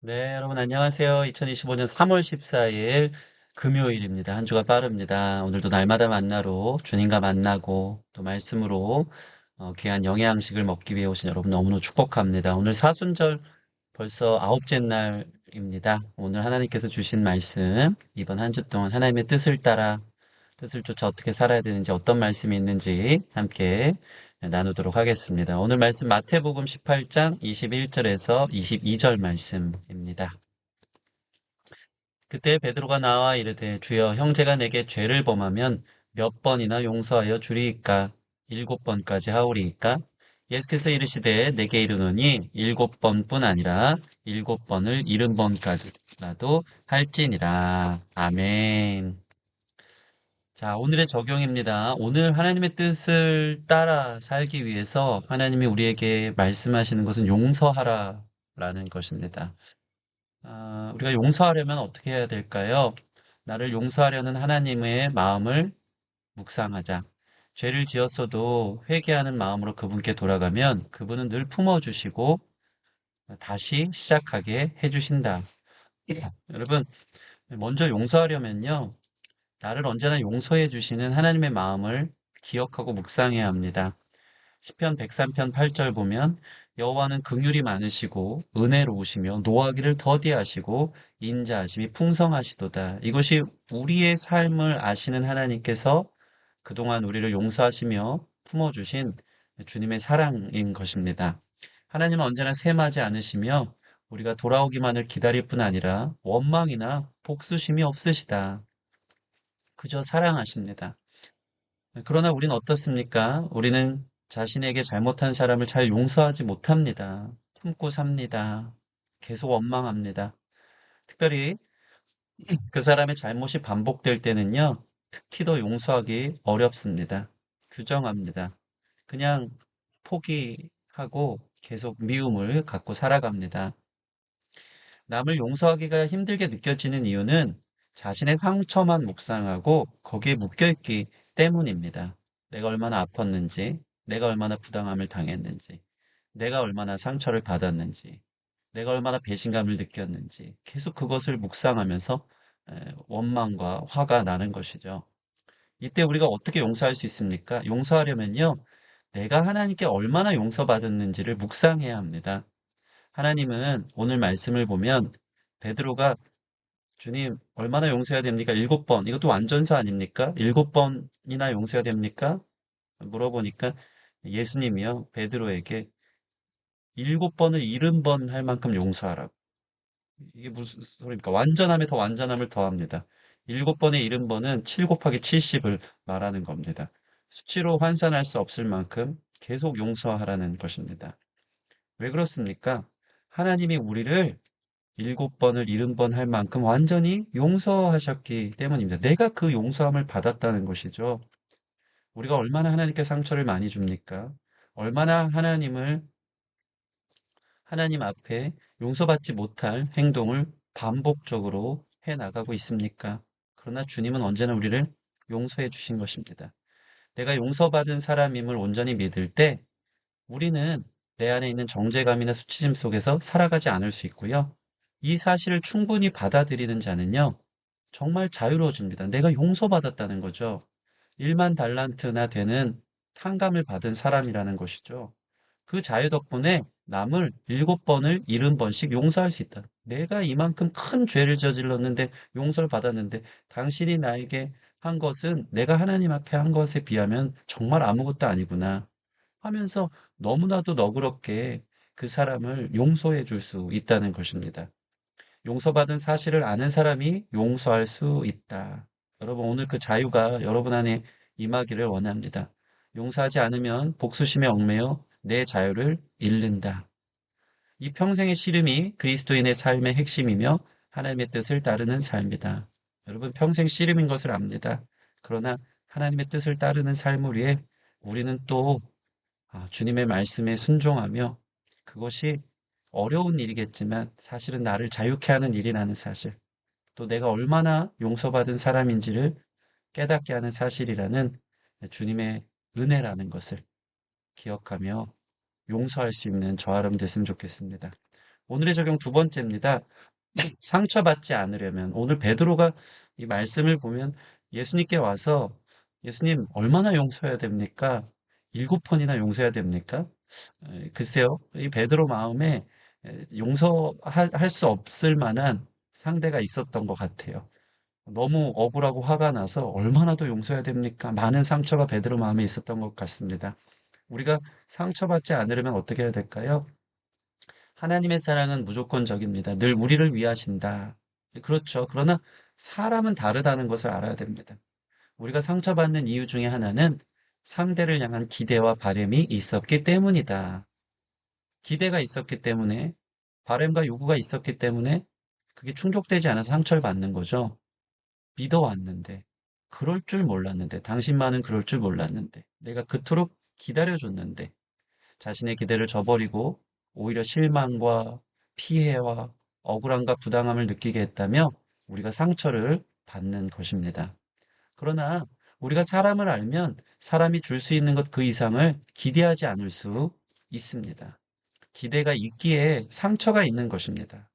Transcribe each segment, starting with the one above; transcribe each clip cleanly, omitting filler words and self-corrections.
네, 여러분 안녕하세요. 2025년 3월 14일 금요일입니다. 한 주가 빠릅니다. 오늘도 날마다 만나러 주님과 만나고 또 말씀으로 귀한 영양식을 먹기 위해 오신 여러분 너무너무 축복합니다. 오늘 사순절 벌써 아홉째 날입니다. 오늘 하나님께서 주신 말씀, 이번 한 주 동안 하나님의 뜻을 따라 뜻을 쫓아 어떻게 살아야 되는지 어떤 말씀이 있는지 함께 나누도록 하겠습니다. 오늘 말씀 마태복음 18장 21절에서 22절 말씀입니다. 그때 베드로가 나와 이르되 주여 형제가 내게 죄를 범하면 몇 번이나 용서하여 주리이까? 7번까지 하오리이까? 예수께서 이르시되 내게 이르노니 7번뿐 아니라 7번을 70번까지라도 할지니라. 아멘. 자, 오늘의 적용입니다. 오늘 하나님의 뜻을 따라 살기 위해서 하나님이 우리에게 말씀하시는 것은 용서하라라는 것입니다. 우리가 용서하려면 어떻게 해야 될까요? 나를 용서하려는 하나님의 마음을 묵상하자. 죄를 지었어도 회개하는 마음으로 그분께 돌아가면 그분은 늘 품어주시고 다시 시작하게 해주신다. 여러분, 먼저 용서하려면요. 나를 언제나 용서해 주시는 하나님의 마음을 기억하고 묵상해야 합니다. 시편 103편 8절 보면 여호와는 긍휼이 많으시고 은혜로우시며 노하기를 더디하시고 인자하심이 풍성하시도다. 이것이 우리의 삶을 아시는 하나님께서 그동안 우리를 용서하시며 품어주신 주님의 사랑인 것입니다. 하나님은 언제나 셈하지 않으시며 우리가 돌아오기만을 기다릴 뿐 아니라 원망이나 복수심이 없으시다. 그저 사랑하십니다. 그러나 우리는 어떻습니까? 우리는 자신에게 잘못한 사람을 잘 용서하지 못합니다. 품고 삽니다. 계속 원망합니다. 특별히 그 사람의 잘못이 반복될 때는요, 특히 더 용서하기 어렵습니다. 규정합니다. 그냥 포기하고 계속 미움을 갖고 살아갑니다. 남을 용서하기가 힘들게 느껴지는 이유는 자신의 상처만 묵상하고 거기에 묶여있기 때문입니다. 내가 얼마나 아팠는지, 내가 얼마나 부당함을 당했는지, 내가 얼마나 상처를 받았는지, 내가 얼마나 배신감을 느꼈는지 계속 그것을 묵상하면서 원망과 화가 나는 것이죠. 이때 우리가 어떻게 용서할 수 있습니까? 용서하려면요, 내가 하나님께 얼마나 용서받았는지를 묵상해야 합니다. 하나님은 오늘 말씀을 보면 베드로가 주님 얼마나 용서해야 됩니까? 7번. 이것도 완전사 아닙니까? 7번이나 용서해야 됩니까? 물어보니까 예수님이요. 베드로에게 7번을 70번 할 만큼 용서하라고. 이게 무슨 소리입니까? 완전함에 더 완전함을 더합니다. 7번의 70번은 7 곱하기 70을 말하는 겁니다. 수치로 환산할 수 없을 만큼 계속 용서하라는 것입니다. 왜 그렇습니까? 하나님이 우리를 7번을 70번 할 만큼 완전히 용서하셨기 때문입니다. 내가 그 용서함을 받았다는 것이죠. 우리가 얼마나 하나님께 상처를 많이 줍니까? 얼마나 하나님 앞에 용서받지 못할 행동을 반복적으로 해 나가고 있습니까? 그러나 주님은 언제나 우리를 용서해 주신 것입니다. 내가 용서받은 사람임을 온전히 믿을 때 우리는 내 안에 있는 정죄감이나 수치심 속에서 살아가지 않을 수 있고요. 이 사실을 충분히 받아들이는 자는요, 정말 자유로워집니다. 내가 용서받았다는 거죠. 1만 달란트나 되는 탕감을 받은 사람이라는 것이죠. 그 자유 덕분에 남을 7번을 70번씩 용서할 수 있다. 내가 이만큼 큰 죄를 저질렀는데 용서를 받았는데 당신이 나에게 한 것은 내가 하나님 앞에 한 것에 비하면 정말 아무것도 아니구나 하면서 너무나도 너그럽게 그 사람을 용서해 줄 수 있다는 것입니다. 용서받은 사실을 아는 사람이 용서할 수 있다. 여러분, 오늘 그 자유가 여러분 안에 임하기를 원합니다. 용서하지 않으면 복수심에 얽매여 내 자유를 잃는다. 이 평생의 씨름이 그리스도인의 삶의 핵심이며 하나님의 뜻을 따르는 삶이다. 여러분, 평생 씨름인 것을 압니다. 그러나 하나님의 뜻을 따르는 삶을 위해 우리는 또 주님의 말씀에 순종하며 그것이 어려운 일이겠지만 사실은 나를 자유케 하는 일이라는 사실, 또 내가 얼마나 용서받은 사람인지를 깨닫게 하는 사실이라는 주님의 은혜라는 것을 기억하며 용서할 수 있는 저와 여러분 됐으면 좋겠습니다. 오늘의 적용 두 번째입니다. 상처받지 않으려면 오늘 베드로가 이 말씀을 보면 예수님께 와서 예수님 얼마나 용서해야 됩니까? 7번이나 용서해야 됩니까? 글쎄요. 이 베드로 마음에 용서할 수 없을 만한 상대가 있었던 것 같아요. 너무 억울하고 화가 나서 얼마나 더 용서해야 됩니까? 많은 상처가 베드로 마음에 있었던 것 같습니다. 우리가 상처받지 않으려면 어떻게 해야 될까요? 하나님의 사랑은 무조건적입니다. 늘 우리를 위하신다. 그렇죠. 그러나 사람은 다르다는 것을 알아야 됩니다. 우리가 상처받는 이유 중에 하나는 상대를 향한 기대와 바램이 있었기 때문이다. 기대가 있었기 때문에, 바램과 요구가 있었기 때문에 그게 충족되지 않아서 상처를 받는 거죠. 믿어왔는데, 그럴 줄 몰랐는데, 당신만은 그럴 줄 몰랐는데, 내가 그토록 기다려줬는데, 자신의 기대를 저버리고 오히려 실망과 피해와 억울함과 부당함을 느끼게 했다며 우리가 상처를 받는 것입니다. 그러나 우리가 사람을 알면 사람이 줄 수 있는 것 그 이상을 기대하지 않을 수 있습니다. 기대가 있기에 상처가 있는 것입니다.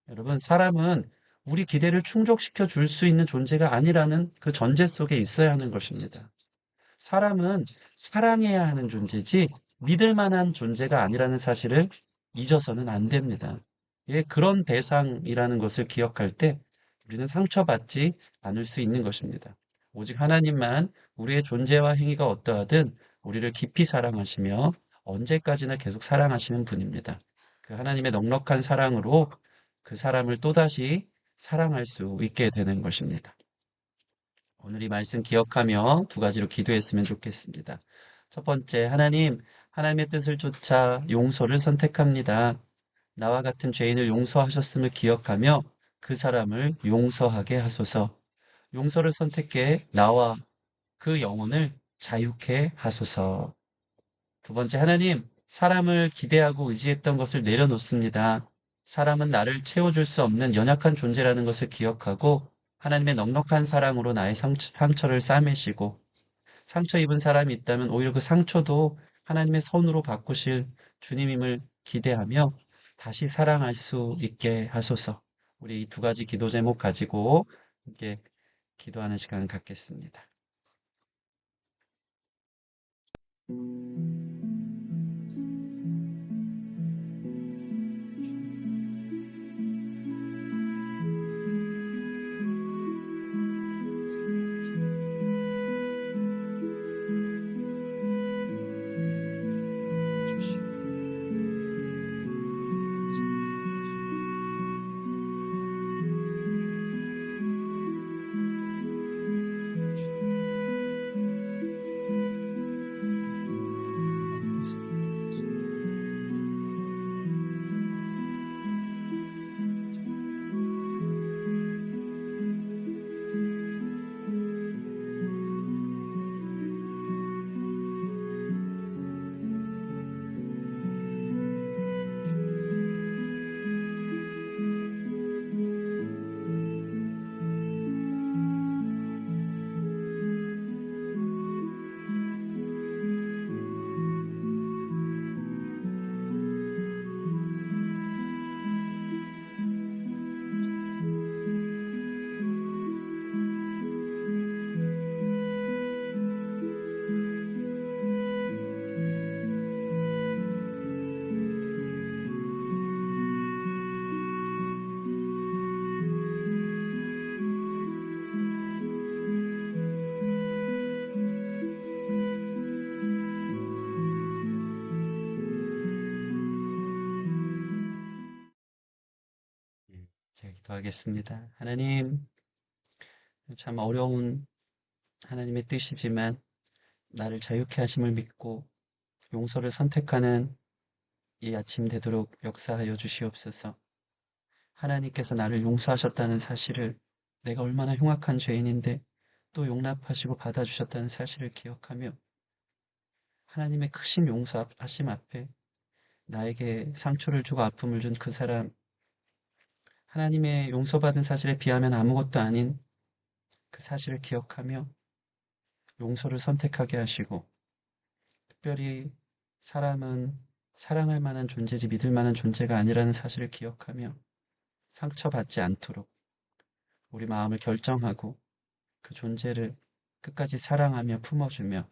여러분, 사람은 우리 기대를 충족시켜 줄 수 있는 존재가 아니라는 그 전제 속에 있어야 하는 것입니다. 사람은 사랑해야 하는 존재지 믿을 만한 존재가 아니라는 사실을 잊어서는 안 됩니다. 예, 그런 대상이라는 것을 기억할 때 우리는 상처받지 않을 수 있는 것입니다. 오직 하나님만 우리의 존재와 행위가 어떠하든 우리를 깊이 사랑하시며 언제까지나 계속 사랑하시는 분입니다. 그 하나님의 넉넉한 사랑으로 그 사람을 또다시 사랑할 수 있게 되는 것입니다. 오늘 이 말씀 기억하며 두 가지로 기도했으면 좋겠습니다. 첫 번째, 하나님의 뜻을 쫓아 용서를 선택합니다. 나와 같은 죄인을 용서하셨음을 기억하며 그 사람을 용서하게 하소서. 용서를 선택해 나와 그 영혼을 자유케 하소서. 두 번째, 사람을 기대하고 의지했던 것을 내려놓습니다. 사람은 나를 채워줄 수 없는 연약한 존재라는 것을 기억하고 하나님의 넉넉한 사랑으로 나의 상처를 싸매시고 상처 입은 사람이 있다면 오히려 그 상처도 하나님의 선으로 바꾸실 주님임을 기대하며 다시 사랑할 수 있게 하소서. 우리 이 두 가지 기도 제목 가지고 함께 기도하는 시간을 갖겠습니다. 제가 기도하겠습니다. 하나님, 참 어려운 하나님의 뜻이지만 나를 자유케 하심을 믿고 용서를 선택하는 이 아침 되도록 역사하여 주시옵소서. 하나님께서 나를 용서하셨다는 사실을 내가 얼마나 흉악한 죄인인데 또 용납하시고 받아주셨다는 사실을 기억하며 하나님의 크신 용서하심 앞에 나에게 상처를 주고 아픔을 준 그 사람, 하나님의 용서받은 사실에 비하면 아무것도 아닌 그 사실을 기억하며 용서를 선택하게 하시고 특별히 사람은 사랑할 만한 존재지 믿을 만한 존재가 아니라는 사실을 기억하며 상처받지 않도록 우리 마음을 결정하고 그 존재를 끝까지 사랑하며 품어주며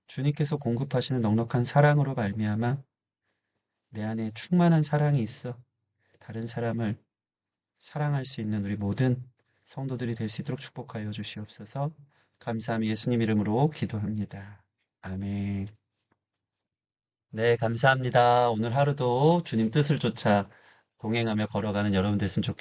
주님께서 공급하시는 넉넉한 사랑으로 말미암아 내 안에 충만한 사랑이 있어 다른 사람을 사랑할 수 있는 우리 모든 성도들이 될 수 있도록 축복하여 주시옵소서. 감사함이 예수님 이름으로 기도합니다. 아멘. 네, 감사합니다. 오늘 하루도 주님 뜻을 쫓아 동행하며 걸어가는 여러분 됐으면 좋겠습니다.